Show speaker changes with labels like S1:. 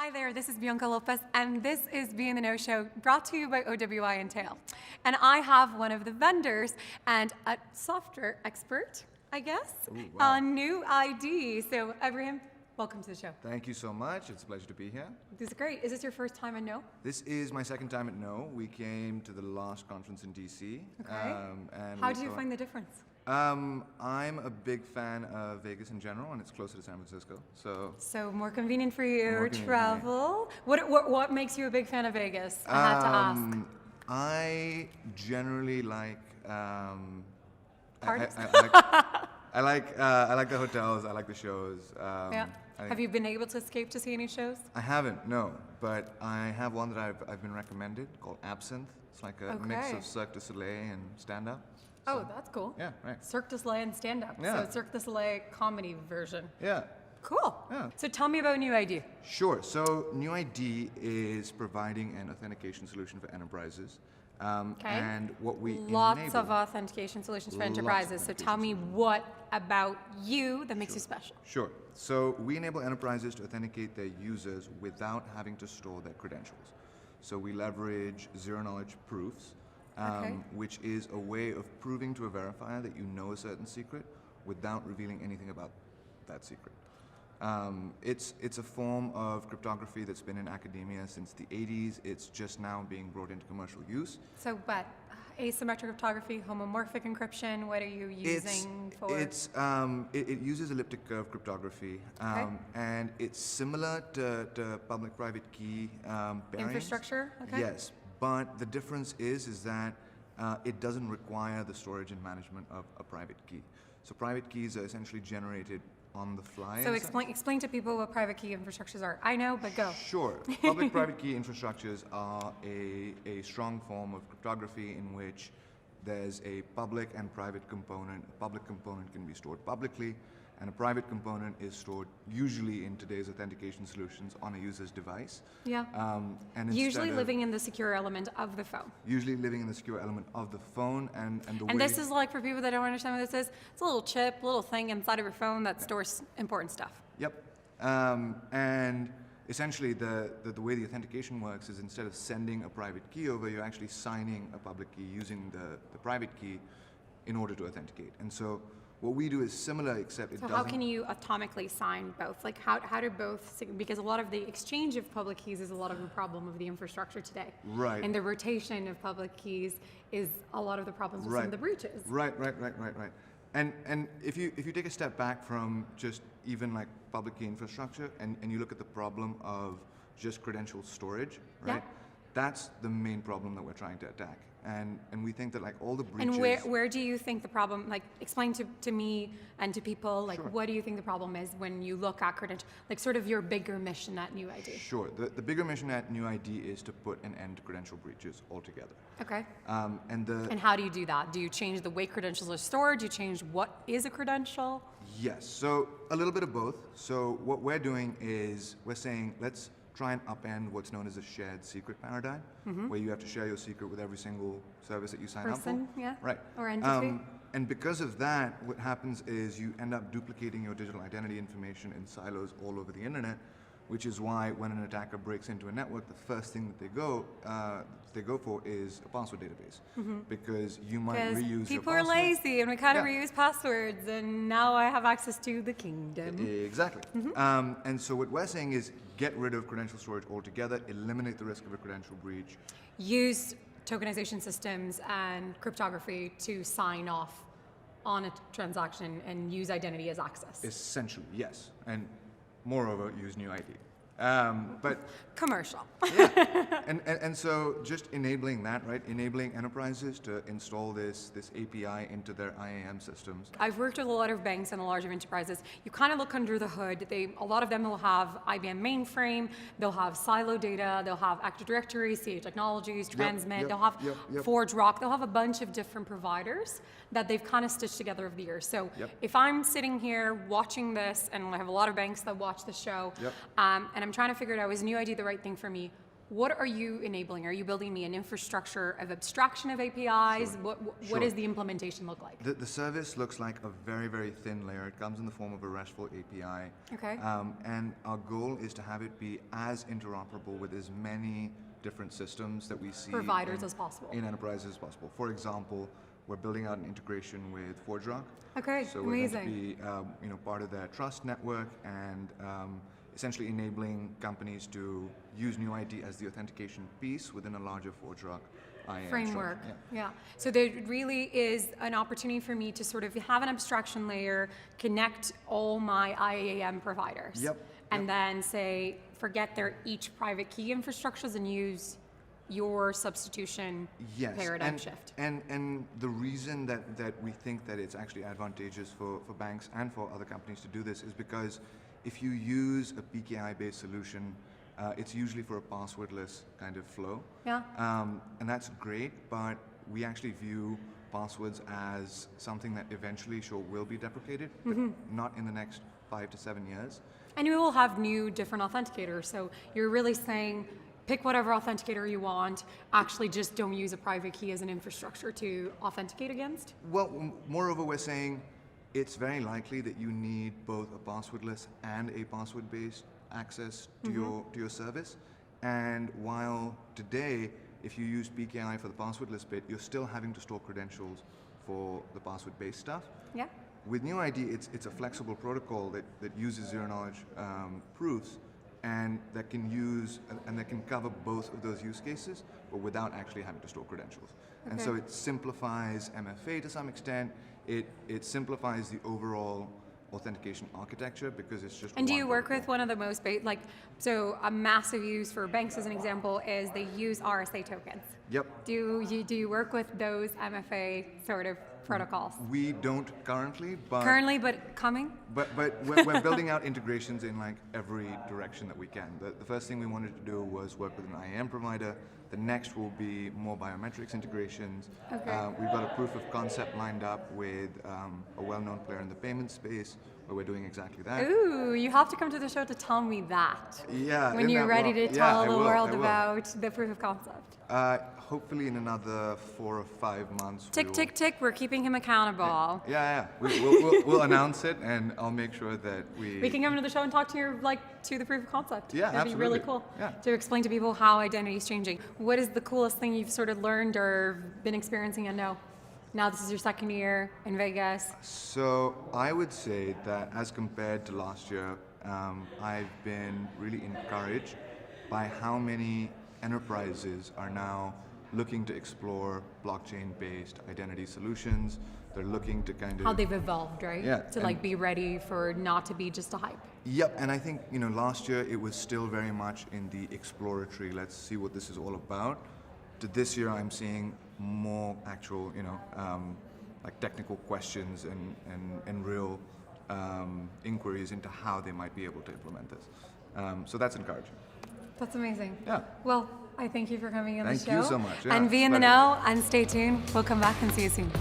S1: Hi there, this is Bianca Lopes, and this is Be in the Know Show, brought to you by OWI and Tail. And I have one of the vendors and a software expert, I guess,
S2: Ooh, wow.
S1: on new ID. So, Ibrahim, welcome to the show.
S2: Thank you so much. It's a pleasure to be here.
S1: This is great. Is this your first time at Know?
S2: This is my second time at No. We came to the last conference in DC.
S1: Okay.
S2: And
S1: How do you find the difference?
S2: I'm a big fan of Vegas in general, and it's closer to San Francisco.
S1: So more convenient for you,
S2: More convenient for me.
S1: travel. What makes you a big fan of Vegas? I have to ask.
S2: I generally like.
S1: Parties?
S2: I like the hotels. I like the shows.
S1: Yeah.
S2: I
S1: Have you been able to escape to see any shows?
S2: I haven't, no, but I have one that I've been recommended called Absinthe. It's like a mix
S1: Okay.
S2: of Cirque du Soleil and stand-up.
S1: Oh, that's cool.
S2: Yeah, right.
S1: Cirque du Soleil and stand-up.
S2: Yeah.
S1: So Cirque du Soleil comedy version.
S2: Yeah,
S1: Cool.
S2: Yeah.
S1: So tell me about New ID.
S2: sure. So New ID is providing an authentication solution for enterprises.
S1: Okay.
S2: And what we
S1: Lots
S2: enable,
S1: of authentication solutions for
S2: Lots of
S1: enterprises. So tell me
S2: authentication
S1: what about you that makes you special.
S2: Sure. So we enable enterprises to authenticate their users without having to store their credentials. So we leverage zero-knowledge proofs,
S1: Okay.
S2: which is a way of proving to a verifier that you know a certain secret without revealing anything about that secret. It's a form of cryptography that's been in academia since the 80s. It's just now being brought into commercial use.
S1: So what? Asymmetric cryptography, homomorphic encryption, what are you using for?
S2: It uses elliptic curve cryptography, and it's similar to public-private key pairings.
S1: Infrastructure? Okay.
S2: Yes, but the difference is that it doesn't require the storage and management of a private key. So private keys are essentially generated on the fly.
S1: So explain to people what private key infrastructures are. I know, but go.
S2: Sure. Public-private key infrastructures are a strong form of cryptography in which there's a public and private component. A public component can be stored publicly, and a private component is stored usually in today's authentication solutions on a user's device.
S1: Yeah.
S2: And
S1: Usually
S2: instead of-
S1: living in the secure element of the phone.
S2: Usually living in the secure element of the phone, and the way...
S1: And this is like, for people that don't understand what this is, it's a little chip, little thing inside of your phone that stores important stuff.
S2: Yep. And essentially, the way the authentication works is instead of sending a private key over, you're actually signing a public key using the private key in order to authenticate. And so what we do is similar, except it
S1: So
S2: doesn't...
S1: how can you atomically sign both? Like how do both, because a lot of the exchange of public keys is a lot of the problem of the infrastructure today.
S2: Right.
S1: And the rotation of public keys is a lot of the problems with some of the breaches.
S2: Right. And if you take a step back from just even like public key infrastructure and you look at the problem of just credential storage, right?
S1: Yeah.
S2: That's the main problem that we're trying to attack. And we think that like all the breaches...
S1: And where do you think the problem, like explain to me and to people, like
S2: Sure.
S1: what do you think the problem is when you look at credential, like sort of your bigger mission at New ID?
S2: Sure. The bigger mission at New ID is to put an end to credential breaches altogether.
S1: Okay.
S2: And
S1: how do you do that? Do you change the way credentials are stored? Do you change what is a credential?
S2: Yes, so a little bit of both. So what we're doing is we're saying let's try and upend what's known as a shared secret paradigm, where you have to share your secret with every single service that you sign
S1: Person,
S2: up for.
S1: yeah.
S2: Right.
S1: Or entity.
S2: And because of that, what happens is you end up duplicating your digital identity information in silos all over the internet, which is why when an attacker breaks into a network, the first thing that they go for is a password database, because you might reuse your
S1: Because people are
S2: password.
S1: lazy and we kind of
S2: Yeah.
S1: reuse passwords, and now I have access to the kingdom.
S2: Exactly. And so what we're saying is get rid of credential storage altogether, eliminate the risk of a credential breach.
S1: Use tokenization systems and cryptography to sign off on a transaction and use identity as access.
S2: Essentially, yes. And moreover, use New ID. But
S1: Commercial.
S2: yeah, and so just enabling that, right? Enabling enterprises to install this API into their IAM systems.
S1: I've worked with a lot of banks and a lot of enterprises. You kind of look under the hood. A lot of them will have IBM mainframe. They'll have silo data. They'll have Active Directory, CA Technologies, Transmit. They'll have Forge Rock. They'll have a bunch of different providers that they've kind of stitched together over the years. So if I'm sitting here watching this, and I have a lot of banks that watch the show, and I'm trying to figure it out, is New ID the right thing for me? what are you enabling? Are you building me an infrastructure of abstraction of APIs?
S2: Sure.
S1: What does the implementation look like?
S2: The service looks like a very, very thin layer. It comes in the form of a RESTful API.
S1: Okay.
S2: And our goal is to have it be as interoperable with as many different systems that we see
S1: Providers as possible.
S2: in enterprises as possible. For example, we're building out an integration with ForgeRock.
S1: Okay,
S2: So we're
S1: amazing.
S2: going to be part of their trust network and essentially enabling companies to use New ID as the authentication piece within a larger ForgeRock IAM
S1: framework.
S2: structure.
S1: Yeah. So there really is an opportunity for me to sort of have an abstraction layer, connect all my IAM providers.
S2: Yep.
S1: And then say, forget their each private key infrastructures and use your substitution paradigm shift.
S2: And the reason that we think that it's actually advantageous for banks and for other companies to do this is because if you use a PKI-based solution, it's usually for a passwordless kind of flow.
S1: Yeah.
S2: And that's great, but we actually view passwords as something that eventually will be deprecated, but not in the next 5 to 7 years.
S1: And you will have new different authenticators. So you're really saying, pick whatever authenticator you want, actually just don't use a private key as an infrastructure to authenticate against?
S2: Well, moreover, we're saying it's very likely that you need both a passwordless and a password-based access to your service. And while today, if you use PKI for the passwordless bit, you're still having to store credentials for the password-based stuff.
S1: Yeah.
S2: With New ID, it's a flexible protocol that uses zero-knowledge proofs, and that can cover both of those use cases, but without actually having to store credentials. Okay. And so it simplifies MFA to some extent. It simplifies the overall authentication architecture because it's just.
S1: And do you work with one of the most so a massive use for banks as an example is they use RSA tokens.
S2: Yep.
S1: Do you work with those MFA sort of protocols?
S2: We don't currently, but
S1: coming.
S2: But we're building out integrations in like every direction that we can. The first thing we wanted to do was work with an IAM provider. The next will be more biometrics integrations.
S1: Okay.
S2: We've got a proof of concept lined up with a well-known player in the payment space where we're doing exactly that.
S1: Ooh, you have to come to the show to tell me that.
S2: Yeah.
S1: When you're ready to tell the world
S2: I will.
S1: about the proof of concept.
S2: Hopefully in another 4 or 5 months.
S1: Tick, we're keeping him accountable.
S2: Yeah. We'll announce it, and I'll make sure that
S1: we can come to the show and talk to you to the proof of concept.
S2: Yeah,
S1: That'd be really cool.
S2: Yeah.
S1: To explain to people how identity is changing. What is the coolest thing you've sort of learned or been experiencing and know? Now this is your second year in Vegas.
S2: So I would say that as compared to last year, I've been really encouraged by how many enterprises are now looking to explore blockchain-based identity solutions. They're looking to kind of...
S1: How they've evolved, right?
S2: Yeah.
S1: To be ready for not to be just a hype.
S2: Yep, and I think, last year it was still very much in the exploratory, let's see what this is all about. To this year I'm seeing more actual, like technical questions and real inquiries into how they might be able to implement this. So that's encouraging.
S1: That's amazing.
S2: Yeah.
S1: Well, I thank you for coming on the show.
S2: Thank you so much. Yeah,
S1: and be in the know and stay tuned. We'll come back and see you soon.